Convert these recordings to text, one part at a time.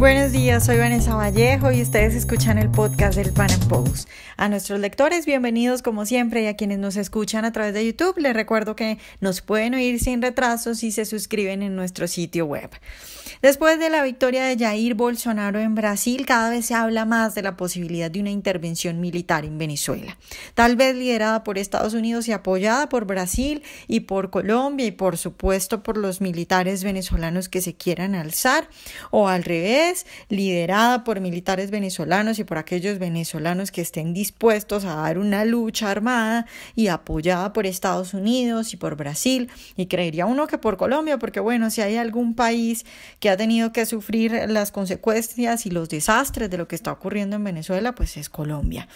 Buenos días, soy Vanessa Vallejo y ustedes escuchan el podcast del Pan Am Post. A nuestros lectores, bienvenidos como siempre, y a quienes nos escuchan a través de YouTube, les recuerdo que nos pueden oír sin retraso si se suscriben en nuestro sitio web. Después de la victoria de Jair Bolsonaro en Brasil, cada vez se habla más de la posibilidad de una intervención militar en Venezuela, tal vez liderada por Estados Unidos y apoyada por Brasil y por Colombia y por supuesto por los militares venezolanos que se quieran alzar, o al revés, liderada por militares venezolanos y por aquellos venezolanos que estén dispuestos a dar una lucha armada y apoyada por Estados Unidos y por Brasil, y creería uno que por Colombia, porque bueno, si hay algún país que ha tenido que sufrir las consecuencias y los desastres de lo que está ocurriendo en Venezuela, pues es Colombia.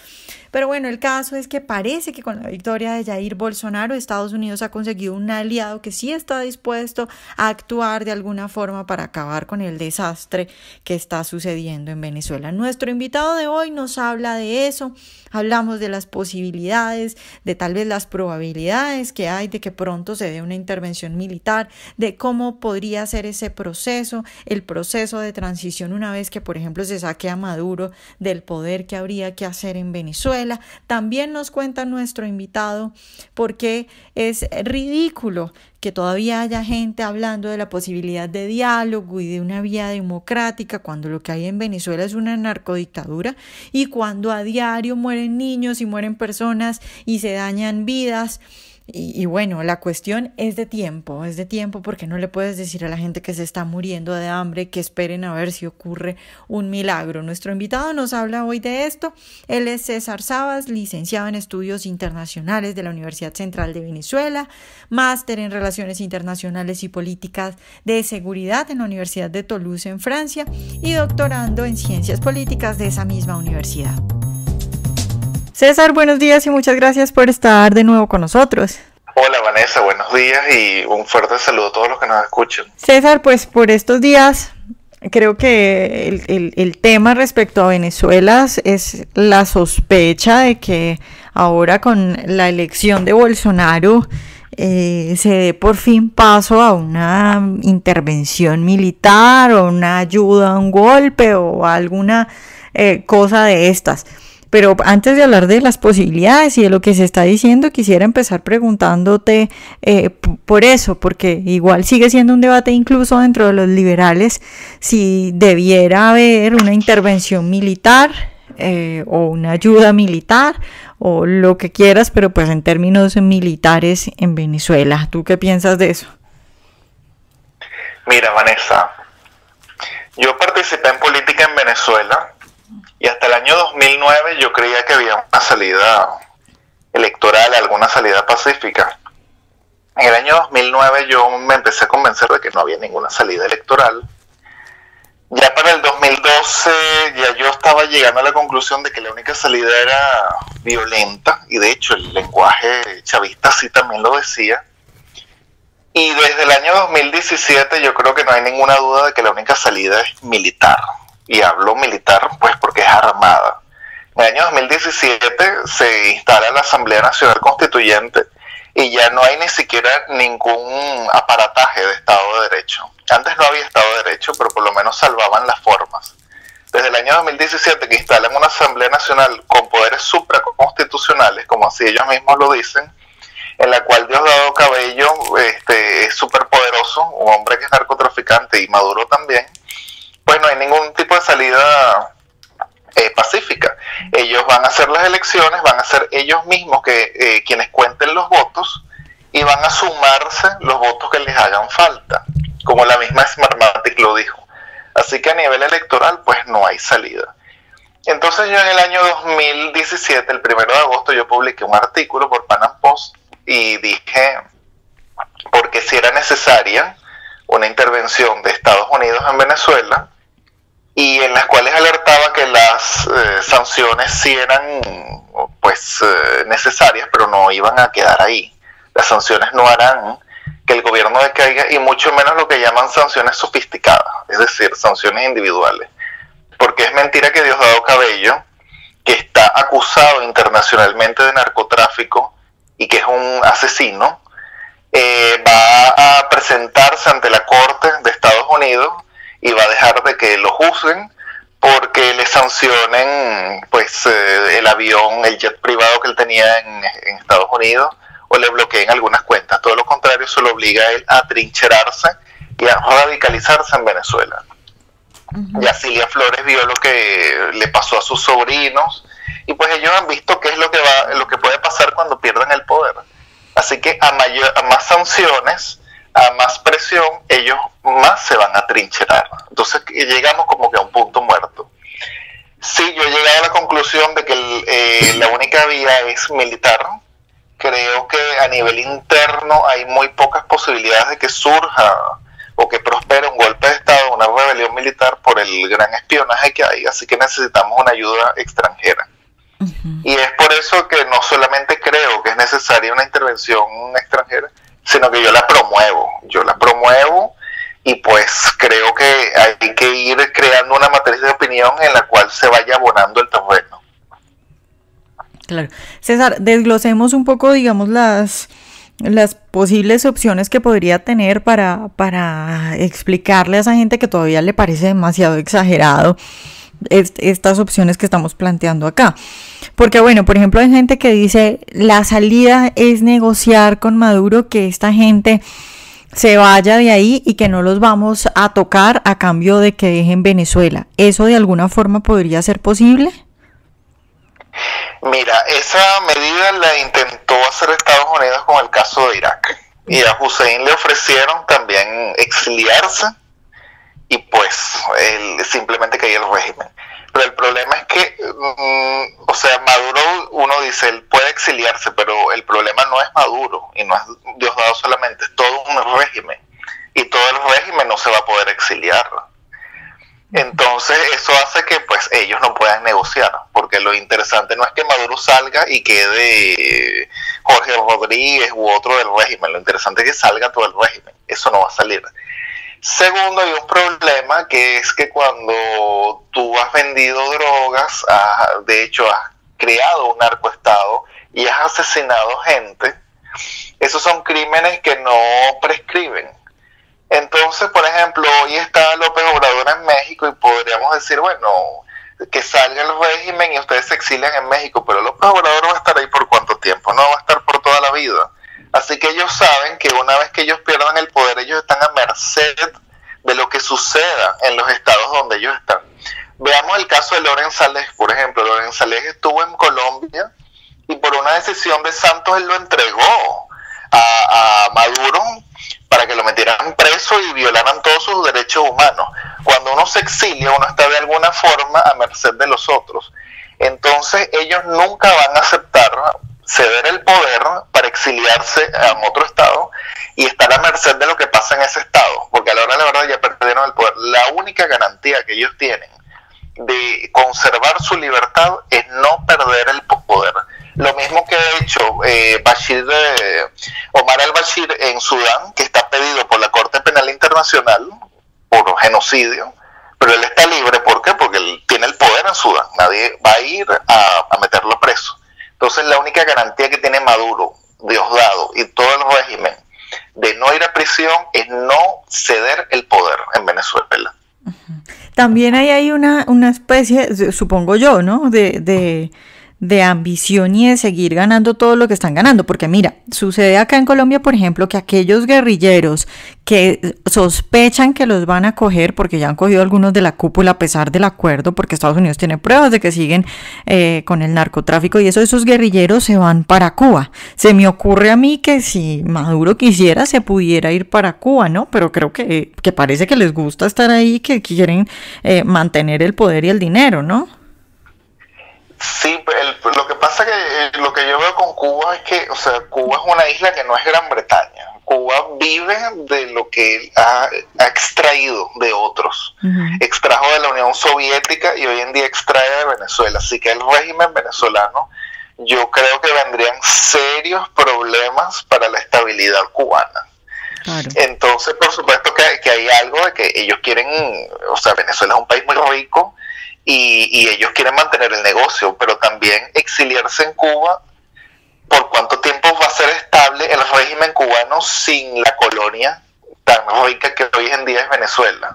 Pero bueno, el caso es que parece que con la victoria de Jair Bolsonaro, Estados Unidos ha conseguido un aliado que sí está dispuesto a actuar de alguna forma para acabar con el desastre que está sucediendo en Venezuela. Nuestro invitado de hoy nos habla de eso. Hablamos de las posibilidades, de tal vez las probabilidades que hay de que pronto se dé una intervención militar, de cómo podría ser ese proceso, el proceso de transición una vez que, por ejemplo, se saque a Maduro del poder que habría que hacer en Venezuela. También nos cuenta nuestro invitado por qué es ridículo que todavía haya gente hablando de la posibilidad de diálogo y de una vía democrática cuando lo que hay en Venezuela es una narcodictadura, y cuando a diario mueren niños y mueren personas y se dañan vidas. Y bueno, la cuestión es de tiempo porque no le puedes decir a la gente que se está muriendo de hambre que esperen a ver si ocurre un milagro. Nuestro invitado nos habla hoy de esto. Él es César Sabas, licenciado en Estudios Internacionales de la Universidad Central de Venezuela, máster en Relaciones Internacionales y Políticas de Seguridad en la Universidad de Toulouse en Francia y doctorando en Ciencias Políticas de esa misma universidad. César, buenos días y muchas gracias por estar de nuevo con nosotros. Hola Vanessa, buenos días y un fuerte saludo a todos los que nos escuchan. César, pues por estos días creo que el tema respecto a Venezuela es la sospecha de que ahora con la elección de Bolsonaro se dé por fin paso a una intervención militar o una ayuda a un golpe o alguna cosa de estas. Pero antes de hablar de las posibilidades y de lo que se está diciendo, quisiera empezar preguntándote por eso, porque igual sigue siendo un debate incluso dentro de los liberales si debiera haber una intervención militar o una ayuda militar o lo que quieras, pero pues en términos militares en Venezuela. ¿Tú qué piensas de eso? Mira, Vanessa, yo participé en política en Venezuela. Y hasta el año 2009 yo creía que había una salida electoral, alguna salida pacífica. En el año 2009 yo me empecé a convencer de que no había ninguna salida electoral. Ya para el 2012 ya yo estaba llegando a la conclusión de que la única salida era violenta, y de hecho el lenguaje chavista así también lo decía. Y desde el año 2017 yo creo que no hay ninguna duda de que la única salida es militar. Y hablo militar pues porque es armada. En el año 2017 se instala la Asamblea Nacional Constituyente y ya no hay ni siquiera ningún aparataje de Estado de Derecho. Antes no había Estado de Derecho, pero por lo menos salvaban las formas. Desde el año 2017 que instalan una Asamblea Nacional con poderes supraconstitucionales, como así ellos mismos lo dicen, en la cual Diosdado Cabello es superpoderoso, un hombre que es narcotraficante, y Maduro también, pues no hay ningún tipo de salida pacífica. Ellos van a hacer las elecciones, van a ser ellos mismos quienes cuenten los votos y van a sumarse los votos que les hagan falta, como la misma Smartmatic lo dijo. Así que a nivel electoral pues no hay salida. Entonces yo en el año 2017, el 1 de agosto, yo publiqué un artículo por Pan Am Post y dije porque si era necesaria una intervención de Estados Unidos en Venezuela, y en las cuales alertaba que las sanciones sí eran necesarias, pero no iban a quedar ahí. Las sanciones no harán que el gobierno decaiga, y mucho menos lo que llaman sanciones sofisticadas, es decir, sanciones individuales. Porque es mentira que Diosdado Cabello, que está acusado internacionalmente de narcotráfico y que es un asesino, va a presentarse ante la Corte de Estados Unidos y va a dejar de que lo juzguen porque le sancionen pues el avión, el jet privado que él tenía en Estados Unidos, o le bloqueen algunas cuentas. Todo lo contrario, eso lo obliga a él a trincherarse y a radicalizarse en Venezuela. Ya Cilia Flores vio lo que le pasó a sus sobrinos, y pues ellos han visto qué es lo que puede pasar cuando pierdan el poder. Así que a más sanciones, a más presión, ellos más se van a trincherar. Entonces llegamos como que a un punto muerto. Sí, yo he llegado a la conclusión de que la única vía es militar. Creo que a nivel interno hay muy pocas posibilidades de que surja o que prospere un golpe de Estado, una rebelión militar por el gran espionaje que hay, así que necesitamos una ayuda extranjera. Y es por eso que no solamente creo que es necesaria una intervención extranjera, sino que yo la promuevo y pues creo que hay que ir creando una matriz de opinión en la cual se vaya abonando el terreno. Claro. César, desglosemos un poco, digamos, las posibles opciones que podría tener para explicarle a esa gente que todavía le parece demasiado exagerado estas opciones que estamos planteando acá. Porque bueno, por ejemplo, hay gente que dice la salida es negociar con Maduro, que esta gente se vaya de ahí y que no los vamos a tocar a cambio de que dejen Venezuela. ¿Eso de alguna forma podría ser posible? Mira, esa medida la intentó hacer Estados Unidos con el caso de Irak, y a Hussein le ofrecieron también exiliarse y pues él simplemente caía el régimen. Pero el problema es que, o sea, Maduro, uno dice, él puede exiliarse, pero el problema no es Maduro y no es Diosdado solamente, es todo un régimen, y todo el régimen no se va a poder exiliar. Entonces eso hace que pues ellos no puedan negociar, porque lo interesante no es que Maduro salga y quede Jorge Rodríguez u otro del régimen, lo interesante es que salga todo el régimen, eso no va a salir. Segundo, hay un problema, que es que cuando tú has vendido drogas, de hecho has creado un narcoestado y has asesinado gente, esos son crímenes que no prescriben. Entonces, por ejemplo, hoy está López Obrador en México y podríamos decir, bueno, que salga el régimen y ustedes se exilian en México, pero López Obrador va a estar ahí por cuánto tiempo, no va a estar por toda la vida. Así que ellos saben que una vez que ellos pierdan el poder, ellos están a merced de lo que suceda en los estados donde ellos están. Veamos el caso de Loren Saleh, por ejemplo. Loren Saleh estuvo en Colombia y por una decisión de Santos él lo entregó a Maduro para que lo metieran preso y violaran todos sus derechos humanos. Cuando uno se exilia, uno está de alguna forma a merced de los otros. Entonces ellos nunca van a aceptar ceder el poder para exiliarse a otro estado y estar a merced de lo que pasa en ese estado, porque a la hora de la verdad ya perdieron el poder. La única garantía que ellos tienen de conservar su libertad es no perder el poder. Lo mismo que ha hecho Omar al-Bashir en Sudán, que está pedido por la Corte Penal Internacional por genocidio, pero él está libre. ¿Por qué? Porque él tiene el poder en Sudán, nadie va a ir a meterlo preso. Entonces la única garantía que tiene Maduro, Diosdado y todo el régimen de no ir a prisión es no ceder el poder en Venezuela. También hay una especie, supongo yo, ¿no? De ambición y de seguir ganando todo lo que están ganando, porque mira, sucede acá en Colombia, por ejemplo, que aquellos guerrilleros que sospechan que los van a coger, porque ya han cogido algunos de la cúpula a pesar del acuerdo, porque Estados Unidos tiene pruebas de que siguen con el narcotráfico y eso, esos guerrilleros se van para Cuba. Se me ocurre a mí que si Maduro quisiera se pudiera ir para Cuba, ¿no? Pero creo que parece que les gusta estar ahí, que quieren mantener el poder y el dinero, ¿no? Sí, lo que pasa que lo que yo veo con Cuba es que, o sea, Cuba es una isla que no es Gran Bretaña. Cuba vive de lo que ha extraído de otros. Extrajo de la Unión Soviética y hoy en día extrae de Venezuela. Así que el régimen venezolano, yo creo que vendrían serios problemas para la estabilidad cubana. Claro. Entonces, por supuesto que hay algo de que ellos quieren, o sea, Venezuela es un país muy rico, y ellos quieren mantener el negocio, pero también exiliarse en Cuba, ¿por cuánto tiempo va a ser estable el régimen cubano sin la colonia tan rica que hoy en día es Venezuela?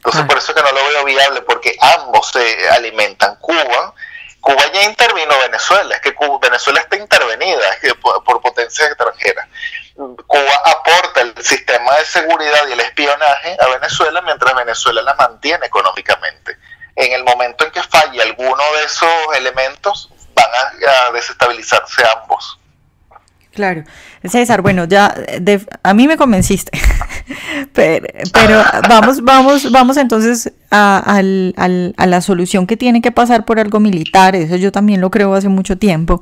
Entonces por eso es que no lo veo viable, porque ambos se alimentan. Cuba ya intervino Venezuela, es que Venezuela está intervenida es que por potencias extranjeras. Cuba aporta el sistema de seguridad y el espionaje a Venezuela, mientras Venezuela la mantiene económicamente. En el momento en que falle alguno de esos elementos, van a desestabilizarse ambos. Claro. César, bueno, ya a mí me convenciste, pero vamos entonces a la solución, que tiene que pasar por algo militar. Eso yo también lo creo hace mucho tiempo.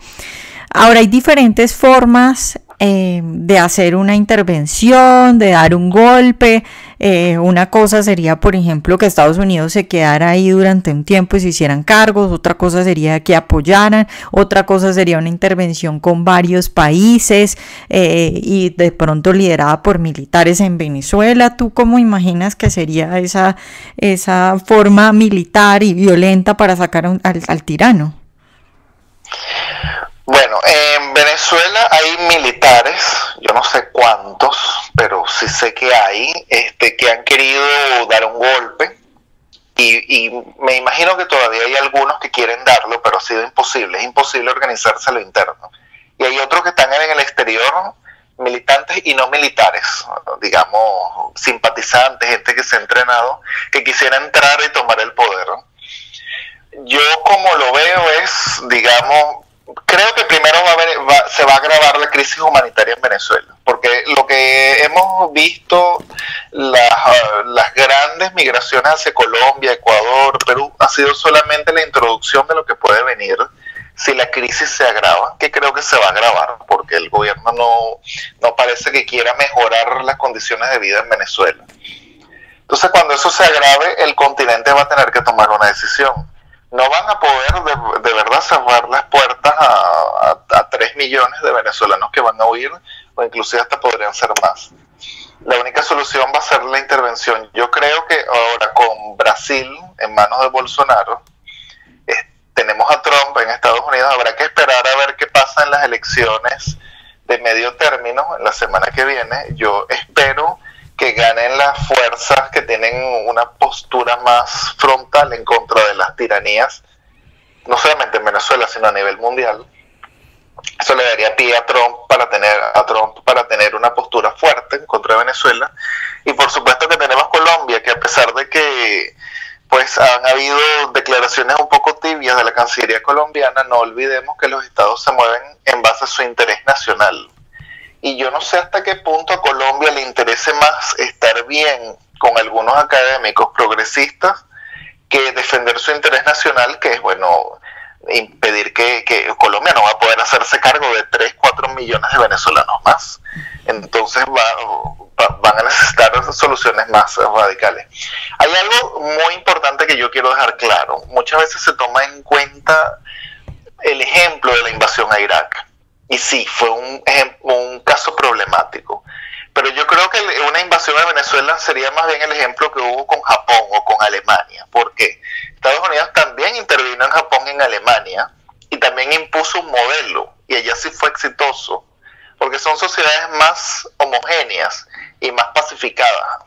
Ahora, hay diferentes formas de hacer una intervención, de dar un golpe. Una cosa sería, por ejemplo, que Estados Unidos se quedara ahí durante un tiempo y se hicieran cargos. Otra cosa sería que apoyaran. Otra cosa sería una intervención con varios países y de pronto liderada por militares en Venezuela. ¿Tú cómo imaginas que sería esa forma militar y violenta para sacar al tirano? Bueno, en Venezuela hay militares, yo no sé cuántos, pero sí sé que hay, que han querido dar un golpe y me imagino que todavía hay algunos que quieren darlo, pero ha sido imposible, es imposible organizarse a lo interno. Y hay otros que están en el exterior, militantes y no militares, digamos, simpatizantes, gente que se ha entrenado, que quisiera entrar y tomar el poder. Yo como lo veo es, digamos, creo que primero se va a agravar la crisis humanitaria en Venezuela, porque lo que hemos visto, las grandes migraciones hacia Colombia, Ecuador, Perú, ha sido solamente la introducción de lo que puede venir si la crisis se agrava, que creo que se va a agravar, porque el gobierno no parece que quiera mejorar las condiciones de vida en Venezuela. Entonces, cuando eso se agrave, el continente va a tener que tomar una decisión. No van a poder de verdad cerrar las puertas a 3 millones de venezolanos que van a huir, o inclusive hasta podrían ser más. La única solución va a ser la intervención. Yo creo que ahora con Brasil en manos de Bolsonaro, tenemos a Trump en Estados Unidos, habrá que esperar a ver qué pasa en las elecciones de medio término en la semana que viene. Yo espero que ganen las fuerzas que tienen una postura más frontal en contra de las tiranías, no solamente en Venezuela, sino a nivel mundial. Eso le daría pie a Trump para tener una postura fuerte en contra de Venezuela. Y por supuesto que tenemos Colombia, que a pesar de que pues han habido declaraciones un poco tibias de la Cancillería colombiana, no olvidemos que los estados se mueven en base a su interés nacional. Y yo no sé hasta qué punto a Colombia le interese más estar bien con algunos académicos progresistas que defender su interés nacional, que es, bueno, impedir que Colombia no va a poder hacerse cargo de 3, 4 millones de venezolanos más. Entonces van a necesitar soluciones más radicales. Hay algo muy importante que yo quiero dejar claro. Muchas veces se toma en cuenta el ejemplo de la invasión a Irak. Y sí, fue un caso problemático. Pero yo creo que una invasión a Venezuela sería más bien el ejemplo que hubo con Japón o con Alemania. Porque Estados Unidos también intervino en Japón y en Alemania y también impuso un modelo. Y allá sí fue exitoso. Porque son sociedades más homogéneas y más pacificadas.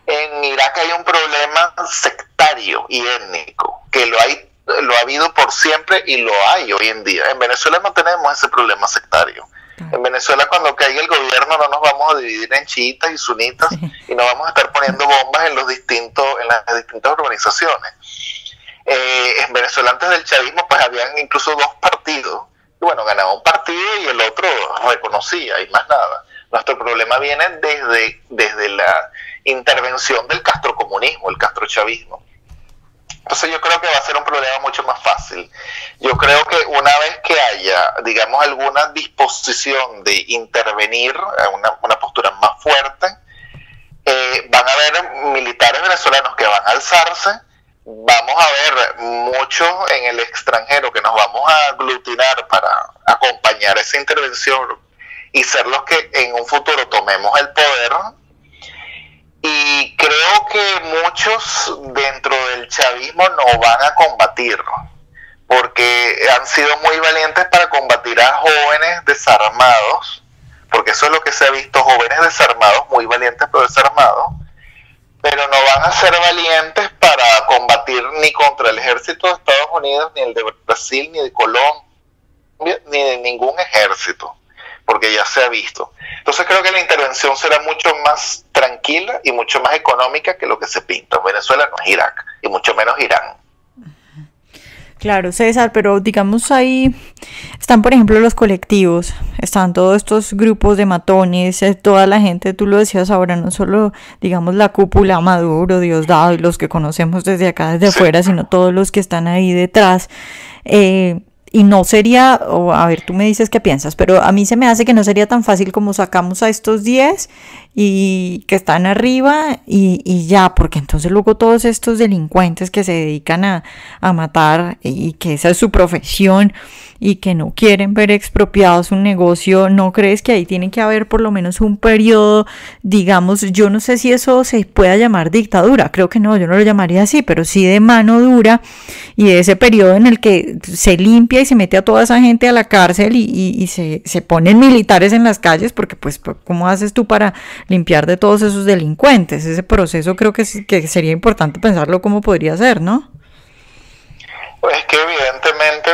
En Irak hay un problema sectario y étnico, que lo ha habido por siempre y lo hay hoy en día. En Venezuela no tenemos ese problema sectario. En Venezuela, cuando caiga el gobierno, no nos vamos a dividir en chiitas y sunitas y no vamos a estar poniendo bombas en las distintas urbanizaciones. En Venezuela, antes del chavismo, pues habían incluso 2 partidos. Y bueno, ganaba un partido y el otro reconocía y más nada. Nuestro problema viene desde la intervención del castrocomunismo, el castrochavismo. Entonces yo creo que va a ser un problema mucho más fácil. Yo creo que una vez que haya, digamos, alguna disposición de intervenir, una postura más fuerte, van a haber militares venezolanos que van a alzarse, vamos a ver muchos en el extranjero que nos vamos a aglutinar para acompañar esa intervención y ser los que en un futuro tomemos el poder. Y creo que muchos dentro del chavismo no van a combatir, porque han sido muy valientes para combatir a jóvenes desarmados, porque eso es lo que se ha visto, jóvenes desarmados, muy valientes pero desarmados, pero no van a ser valientes para combatir ni contra el ejército de Estados Unidos, ni el de Brasil, ni de Colombia, ni de ningún ejército, porque ya se ha visto. Entonces creo que la intervención será mucho más tranquila y mucho más económica que lo que se pinta. Venezuela no es Irak, y mucho menos Irán. Claro, César, pero digamos ahí están, por ejemplo, los colectivos, están todos estos grupos de matones, toda la gente, tú lo decías ahora, no solo, digamos, la cúpula, Maduro, Diosdado y los que conocemos desde acá, desde afuera, sino todos los que están ahí detrás. Y no sería, a ver, tú me dices qué piensas, pero a mí se me hace que no sería tan fácil como sacamos a estos 10 y que están arriba y ya, porque entonces luego todos estos delincuentes que se dedican a matar y que esa es su profesión y que no quieren ver expropiado su negocio, ¿no crees que ahí tiene que haber por lo menos un periodo, digamos, yo no sé si eso se pueda llamar dictadura, creo que no, yo no lo llamaría así, pero sí de mano dura y de ese periodo en el que se limpia y se mete a toda esa gente a la cárcel y se ponen militares en las calles, porque pues ¿cómo haces tú para limpiar de todos esos delincuentes? Ese proceso creo que sería importante pensarlo cómo podría ser, ¿no? Pues es que evidentemente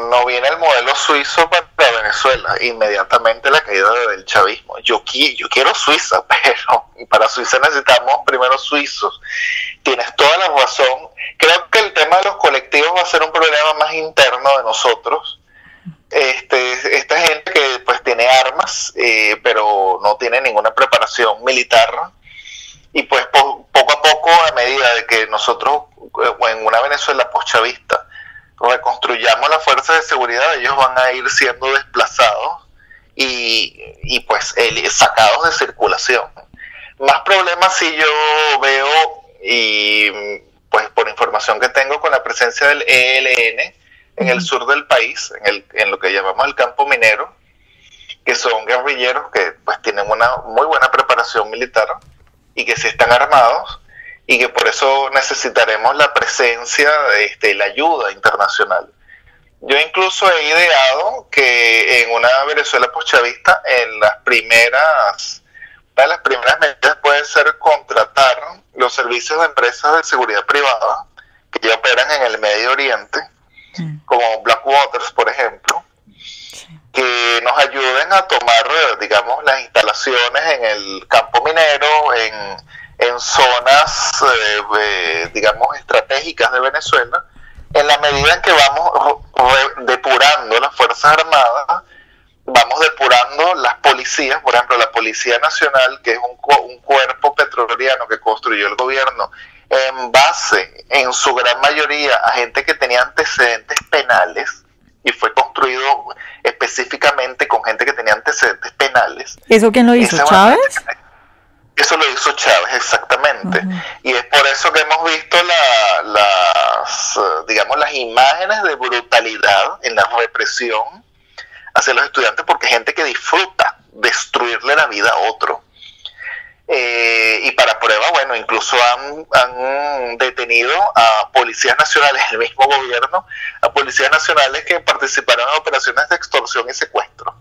no viene el modelo suizo para Venezuela, inmediatamente la caída del chavismo. Yo quiero Suiza, pero para Suiza necesitamos primero suizos. Tienes toda la razón. Creo que el tema de los colectivos va a ser un problema más interno de nosotros. Esta gente que pues tiene armas, pero no tiene ninguna preparación militar, y pues poco a poco, a medida de que nosotros en una Venezuela post-chavista reconstruyamos las fuerzas de seguridad, ellos van a ir siendo desplazados y pues sacados de circulación. Más problemas sí yo veo, y pues por información que tengo, con la presencia del ELN en el sur del país, en lo que llamamos el campo minero, que son guerrilleros que pues tienen una muy buena preparación militar y que sí están armados, y que por eso necesitaremos la presencia y la ayuda internacional. Yo incluso he ideado que en una Venezuela post-chavista, una de las primeras medidas puede ser contratar los servicios de empresas de seguridad privada que ya operan en el Medio Oriente, como Blackwaters, por ejemplo, que nos ayuden a tomar, digamos, las instalaciones en el campo minero, en zonas, digamos, estratégicas de Venezuela, en la medida en que vamos depurando las Fuerzas Armadas, vamos depurando las policías. Por ejemplo, la Policía Nacional, que es un cuerpo petrolero que construyó el gobierno en base, en su gran mayoría, a gente que tenía antecedentes penales, y fue construido específicamente con gente que tenía antecedentes penales. ¿Eso quién lo hizo, Chávez? Eso lo hizo Chávez, exactamente. Y es por eso que hemos visto las imágenes de brutalidad en la represión hacia los estudiantes, porque hay gente que disfruta destruirle la vida a otro. Y para prueba, bueno, incluso han detenido a policías nacionales, el mismo gobierno, a policías nacionales que participaron en operaciones de extorsión y secuestro.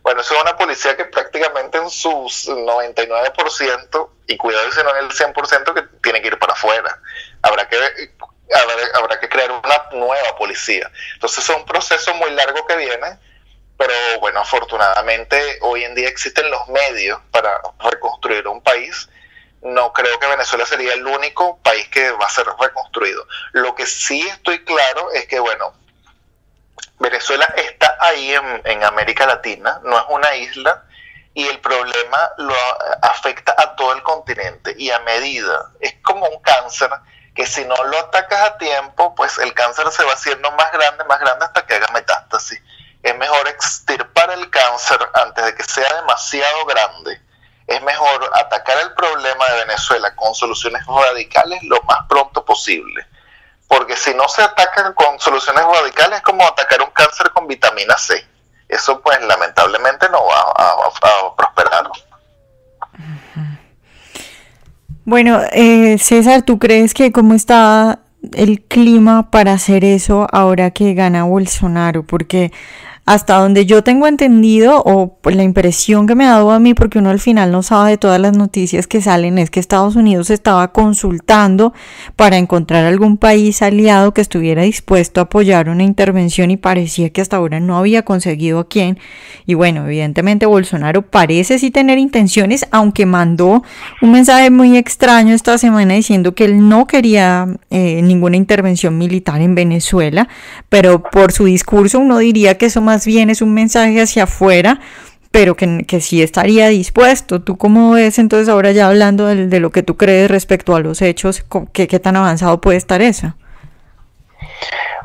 Bueno, eso es una policía que prácticamente en sus 99%, y cuidado si no en el 100%, que tiene que ir para afuera. Habrá que crear una nueva policía. Entonces es un proceso muy largo que viene, pero bueno, afortunadamente hoy en día existen los medios para reconstruir un país. No creo que Venezuela sería el único país que va a ser reconstruido. Lo que sí estoy claro es que, bueno, Venezuela está ahí en América Latina, no es una isla, y el problema lo afecta a todo el continente, y a medida, es como un cáncer, que si no lo atacas a tiempo, pues el cáncer se va haciendo más grande hasta que haga metástasis. Es mejor extirpar el cáncer antes de que sea demasiado grande. Es mejor atacar el problema de Venezuela con soluciones radicales lo más pronto posible. Porque si no se atacan con soluciones radicales, es como atacar un cáncer con vitamina C. Eso pues lamentablemente no va a prosperar. Bueno, César, ¿tú crees que cómo está el clima para hacer eso ahora que gana Bolsonaro? Porque Hasta donde yo tengo entendido, o pues la impresión que me ha dado a mí, porque uno al final no sabe de todas las noticias que salen, es que Estados Unidos estaba consultando para encontrar algún país aliado que estuviera dispuesto a apoyar una intervención y parecía que hasta ahora no había conseguido a quién. Y bueno, evidentemente Bolsonaro parece sí tener intenciones, aunque mandó un mensaje muy extraño esta semana diciendo que él no quería ninguna intervención militar en Venezuela, pero por su discurso uno diría que eso más bien es un mensaje hacia afuera, pero que sí estaría dispuesto. ¿Tú cómo ves entonces ahora ya hablando de lo que tú crees respecto a los hechos, qué tan avanzado puede estar eso?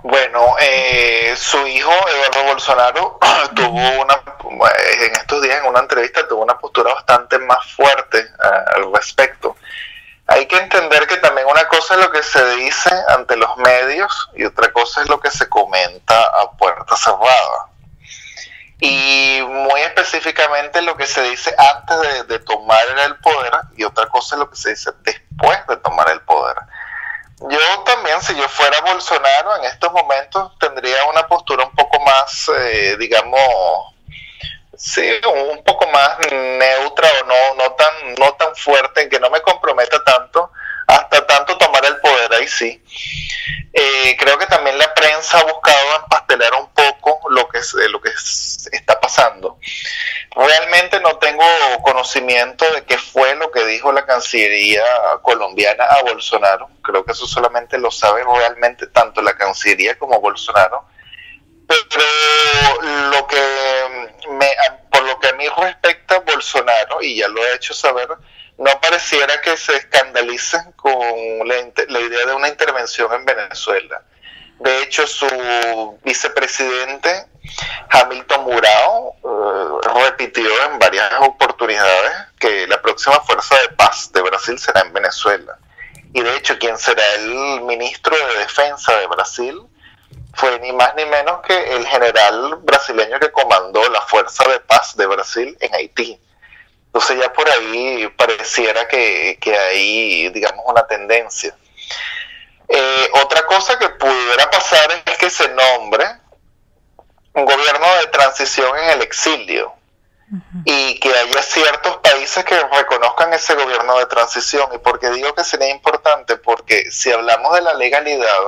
Bueno, su hijo Eduardo Bolsonaro en estos días en una entrevista tuvo una postura bastante más fuerte al respecto. Hay que entender que también una cosa es lo que se dice ante los medios y otra cosa es lo que se comenta a puerta cerrada. Y muy específicamente lo que se dice antes de tomar el poder y otra cosa es lo que se dice después de tomar el poder. Yo también, si yo fuera Bolsonaro, en estos momentos tendría una postura un poco más, un poco más neutra o no tan fuerte, en que no me comprometa tanto, hasta tanto tomar el poder, ahí sí. Creo que también la prensa ha buscado empastelar un poco lo que está pasando. Realmente no tengo conocimiento de qué fue lo que dijo la Cancillería colombiana a Bolsonaro. Creo que eso solamente lo sabe realmente tanto la Cancillería como Bolsonaro. Pero por lo que a mí respecta, Bolsonaro, y ya lo he hecho saber, no pareciera que se escandalicen con la idea de una intervención en Venezuela. De hecho, su vicepresidente, Hamilton Mourão, repitió en varias oportunidades que la próxima fuerza de paz de Brasil será en Venezuela. Y de hecho, quien será el ministro de Defensa de Brasil fue ni más ni menos que el general brasileño que comandó la fuerza de paz de Brasil en Haití. Entonces ya por ahí pareciera que hay, digamos, una tendencia. Otra cosa que pudiera pasar es que se nombre un gobierno de transición en el exilio y que haya ciertos países que reconozcan ese gobierno de transición. ¿Y por qué digo que sería importante? Porque si hablamos de la legalidad,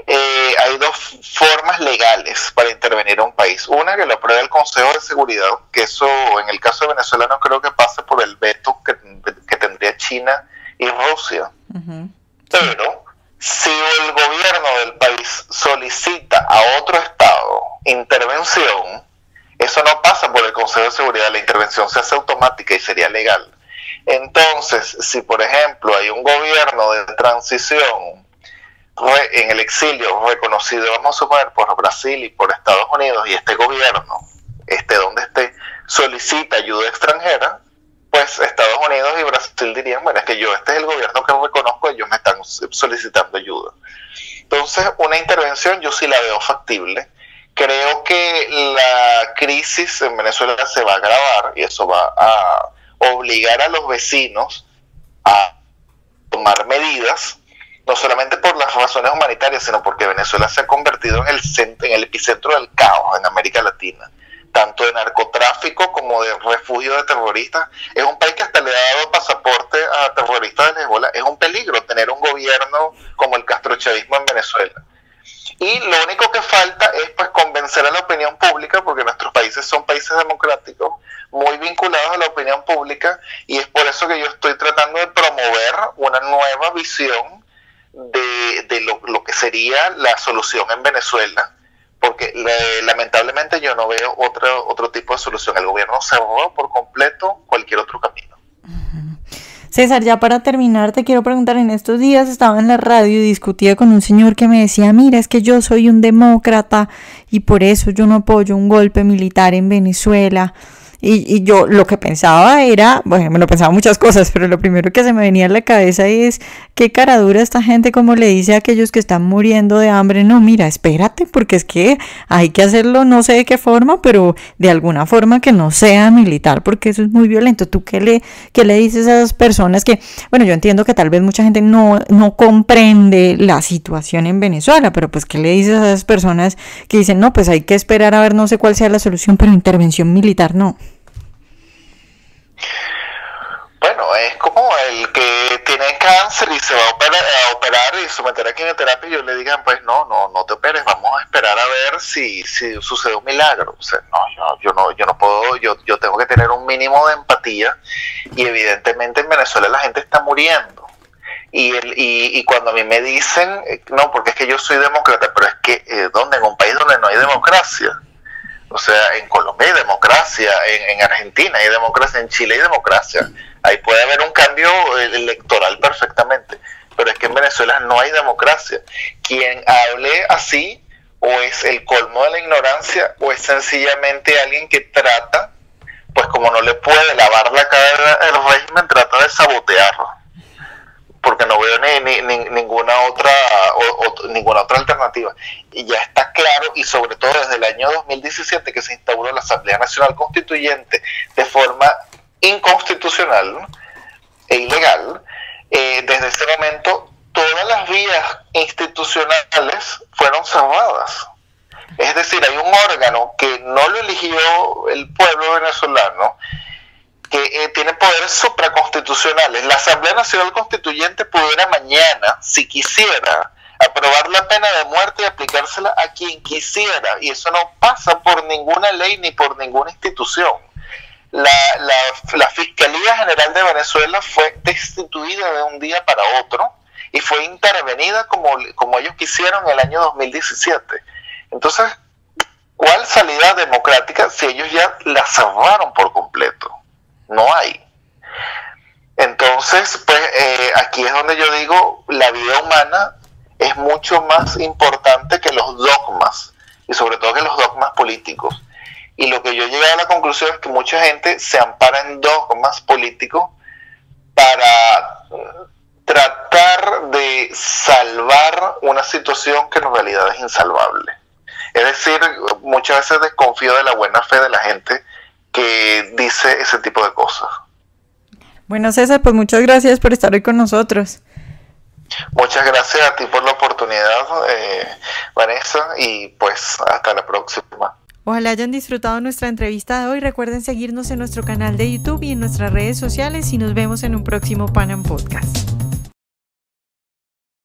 hay dos formas legales para intervenir a un país. Una, que lo apruebe el Consejo de Seguridad, que eso en el caso de Venezuela no creo que pase por el veto que tendría China y Rusia. Pero si el gobierno del país solicita a otro estado intervención, eso no pasa por el Consejo de Seguridad, la intervención se hace automática y sería legal. Entonces, si por ejemplo hay un gobierno de transición en el exilio reconocido, vamos a suponer, por Brasil y por Estados Unidos, y este gobierno, donde esté, solicita ayuda extranjera, pues Estados Unidos y Brasil dirían, bueno, es que este es el gobierno que reconozco, ellos me están solicitando ayuda. Entonces, una intervención yo sí la veo factible. Creo que la crisis en Venezuela se va a agravar y eso va a obligar a los vecinos a tomar medidas, no solamente por las razones humanitarias, sino porque Venezuela se ha convertido en el epicentro del caos en América Latina, tanto de narcotráfico como de refugio de terroristas. Es un país que hasta le ha dado pasaporte a terroristas de Hezbollah. Es un peligro tener un gobierno como el castrochavismo en Venezuela. Y lo único que falta es pues convencer a la opinión pública, porque nuestros países son países democráticos, muy vinculados a la opinión pública, y es por eso que yo estoy tratando de promover una nueva visión de lo que sería la solución en Venezuela, porque lamentablemente yo no veo otro tipo de solución. El gobierno cerró por completo cualquier otro camino. César, ya para terminar te quiero preguntar, en estos días estaba en la radio y discutía con un señor que me decía, mira, es que yo soy un demócrata y por eso yo no apoyo un golpe militar en Venezuela. Y yo lo que pensaba era, bueno, me lo pensaba muchas cosas, pero lo primero que se me venía a la cabeza es qué cara dura esta gente, como le dice a aquellos que están muriendo de hambre, no, mira, espérate, porque es que hay que hacerlo, no sé de qué forma, pero de alguna forma que no sea militar, porque eso es muy violento. ¿Tú qué le dices a esas personas que, bueno, yo entiendo que tal vez mucha gente no comprende la situación en Venezuela, pero pues qué le dices a esas personas que dicen, no, pues hay que esperar a ver no sé cuál sea la solución, pero intervención militar no? Bueno, es como el que tiene cáncer y se va a operar y someter a quimioterapia y yo le digan, pues no te operes, vamos a esperar a ver si sucede un milagro. O sea, no, yo no puedo, yo tengo que tener un mínimo de empatía y evidentemente en Venezuela la gente está muriendo. Y cuando a mí me dicen, no, porque es que yo soy demócrata, pero es que, ¿dónde? En un país donde no hay democracia. O sea, en Colombia hay democracia, en Argentina hay democracia, en Chile hay democracia. Ahí puede haber un cambio electoral perfectamente, pero es que en Venezuela no hay democracia. Quien hable así o es el colmo de la ignorancia o es sencillamente alguien que trata, pues como no le puede lavar la cara al régimen, trata de sabotearlo. Porque no veo ninguna otra alternativa. Y ya está claro, y sobre todo desde el año 2017 que se instauró la Asamblea Nacional Constituyente de forma inconstitucional e ilegal, desde ese momento todas las vías institucionales fueron cerradas. Es decir, hay un órgano que no lo eligió el pueblo venezolano, que tiene poderes supraconstitucionales. La Asamblea Nacional Constituyente pudiera mañana, si quisiera, aprobar la pena de muerte y aplicársela a quien quisiera, y eso no pasa por ninguna ley ni por ninguna institución. La Fiscalía General de Venezuela fue destituida de un día para otro y fue intervenida como ellos quisieron en el año 2017. Entonces, ¿cuál salida democrática si ellos ya la cerraron por completo? No hay. Entonces, pues aquí es donde yo digo, la vida humana es mucho más importante que los dogmas, y sobre todo que los dogmas políticos. Y lo que yo llegué a la conclusión es que mucha gente se ampara en dogmas políticos para tratar de salvar una situación que en realidad es insalvable. Es decir, muchas veces desconfío de la buena fe de la gente que dice ese tipo de cosas. Bueno, César, pues muchas gracias por estar hoy con nosotros. Muchas gracias a ti por la oportunidad, Vanessa, y pues hasta la próxima. Ojalá hayan disfrutado nuestra entrevista de hoy. Recuerden seguirnos en nuestro canal de YouTube y en nuestras redes sociales y nos vemos en un próximo Pan Am Podcast.